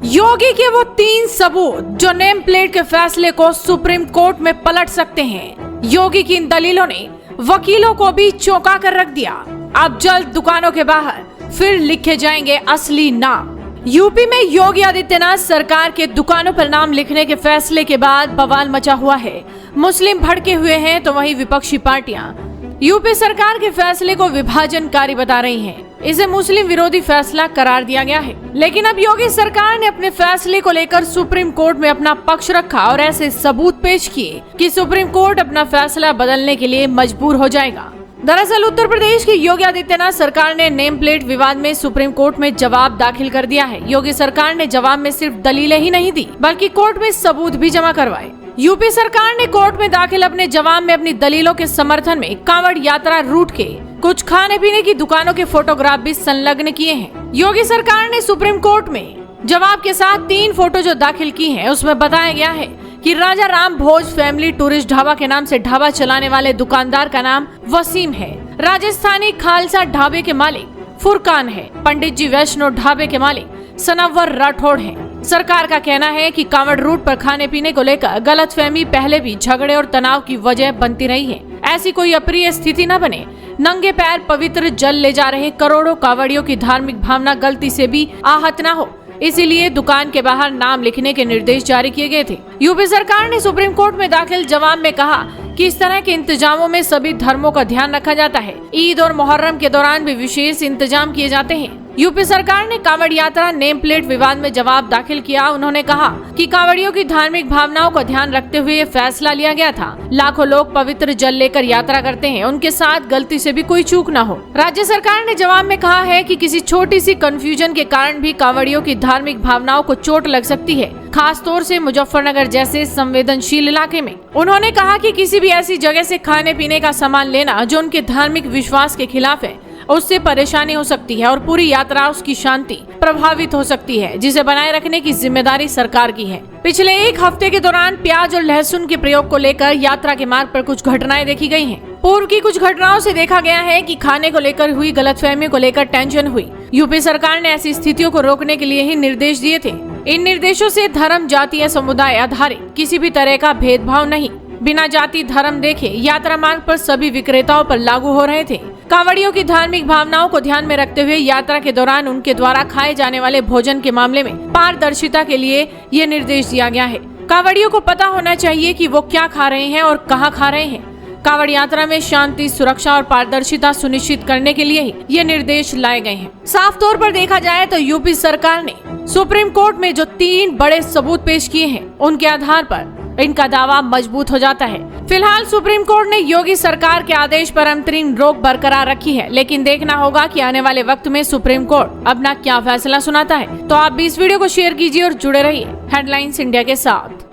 योगी के वो 3 सबूत जो नेम प्लेट के फैसले को सुप्रीम कोर्ट में पलट सकते हैं। योगी की इन दलीलों ने वकीलों को भी चौंका कर रख दिया। अब जल्द दुकानों के बाहर फिर लिखे जाएंगे असली नाम। यूपी में योगी आदित्यनाथ सरकार के दुकानों पर नाम लिखने के फैसले के बाद बवाल मचा हुआ है। मुस्लिम भड़के हुए हैं तो वहीं विपक्षी पार्टियां यूपी सरकार के फैसले को विभाजनकारी बता रही हैं। इसे मुस्लिम विरोधी फैसला करार दिया गया है। लेकिन अब योगी सरकार ने अपने फैसले को लेकर सुप्रीम कोर्ट में अपना पक्ष रखा और ऐसे सबूत पेश किए कि सुप्रीम कोर्ट अपना फैसला बदलने के लिए मजबूर हो जाएगा। दरअसल उत्तर प्रदेश की योगी आदित्यनाथ सरकार ने नेम प्लेट विवाद में सुप्रीम कोर्ट में जवाब दाखिल कर दिया है। योगी सरकार ने जवाब में सिर्फ दलीलें ही नहीं दी बल्कि कोर्ट में सबूत भी जमा करवाए। यूपी सरकार ने कोर्ट में दाखिल अपने जवाब में अपनी दलीलों के समर्थन में कांवड़ यात्रा रूट के कुछ खाने पीने की दुकानों के फोटोग्राफ भी संलग्न किए हैं। योगी सरकार ने सुप्रीम कोर्ट में जवाब के साथ 3 फोटो जो दाखिल की हैं, उसमें बताया गया है कि राजा राम भोज फैमिली टूरिस्ट ढाबा के नाम से ढाबा चलाने वाले दुकानदार का नाम वसीम है। राजस्थानी खालसा ढाबे के मालिक फुरकान है। पंडित जी वैष्णो ढाबे के मालिक सनव्वर राठौड़ हैं। सरकार का कहना है कि कांवड़ रूट पर खाने पीने को लेकर गलतफहमी पहले भी झगड़े और तनाव की वजह बनती रही है। ऐसी कोई अप्रिय स्थिति न बने। नंगे पैर पवित्र जल ले जा रहे करोड़ों कांवड़ियों की धार्मिक भावना गलती से भी आहत न हो, इसीलिए दुकान के बाहर नाम लिखने के निर्देश जारी किए गए थे। यूपी सरकार ने सुप्रीम कोर्ट में दाखिल जवाब में कहा कि इस तरह के इंतजामों में सभी धर्मों का ध्यान रखा जाता है। ईद और मुहर्रम के दौरान भी विशेष इंतजाम किए जाते हैं। यूपी सरकार ने कांवड़ यात्रा नेम प्लेट विवाद में जवाब दाखिल किया। उन्होंने कहा कि कांवड़ियों की धार्मिक भावनाओं का ध्यान रखते हुए ये फैसला लिया गया था। लाखों लोग पवित्र जल लेकर यात्रा करते हैं, उनके साथ गलती से भी कोई चूक न हो। राज्य सरकार ने जवाब में कहा है कि किसी छोटी सी कंफ्यूजन के कारण भी कांवड़ियों की धार्मिक भावनाओं को चोट लग सकती है, खास तौर से मुजफ्फरनगर जैसे संवेदनशील इलाके में। उन्होंने कहा कि किसी भी ऐसी जगह से खाने पीने का सामान लेना जो उनके धार्मिक विश्वास के खिलाफ है, उससे परेशानी हो सकती है और पूरी यात्रा उसकी शांति प्रभावित हो सकती है, जिसे बनाए रखने की जिम्मेदारी सरकार की है। पिछले 1 हफ्ते के दौरान प्याज और लहसुन के प्रयोग को लेकर यात्रा के मार्ग पर कुछ घटनाएं देखी गई हैं। पूर्व की कुछ घटनाओं से देखा गया है कि खाने को लेकर हुई गलतफहमी को लेकर टेंशन हुई। यूपी सरकार ने ऐसी स्थितियों को रोकने के लिए ही निर्देश दिए थे। इन निर्देशों से धर्म, जाति या समुदाय आधारित किसी भी तरह का भेदभाव नहीं, बिना जाति धर्म देखे यात्रा मार्ग पर सभी विक्रेताओं पर लागू हो रहे थे। कांवड़ियों की धार्मिक भावनाओं को ध्यान में रखते हुए यात्रा के दौरान उनके द्वारा खाए जाने वाले भोजन के मामले में पारदर्शिता के लिए ये निर्देश दिया गया है। कांवड़ियों को पता होना चाहिए कि वो क्या खा रहे हैं और कहाँ खा रहे हैं। कांवड़ यात्रा में शांति, सुरक्षा और पारदर्शिता सुनिश्चित करने के लिए ही ये निर्देश लाए गए हैं। साफ तौर पर देखा जाए तो यूपी सरकार ने सुप्रीम कोर्ट में जो 3 बड़े सबूत पेश किए हैं, उनके आधार पर इनका दावा मजबूत हो जाता है। फिलहाल सुप्रीम कोर्ट ने योगी सरकार के आदेश पर अंतरिम रोक बरकरार रखी है, लेकिन देखना होगा कि आने वाले वक्त में सुप्रीम कोर्ट अपना क्या फैसला सुनाता है। तो आप भी इस वीडियो को शेयर कीजिए और जुड़े रहिए हेडलाइंस इंडिया के साथ।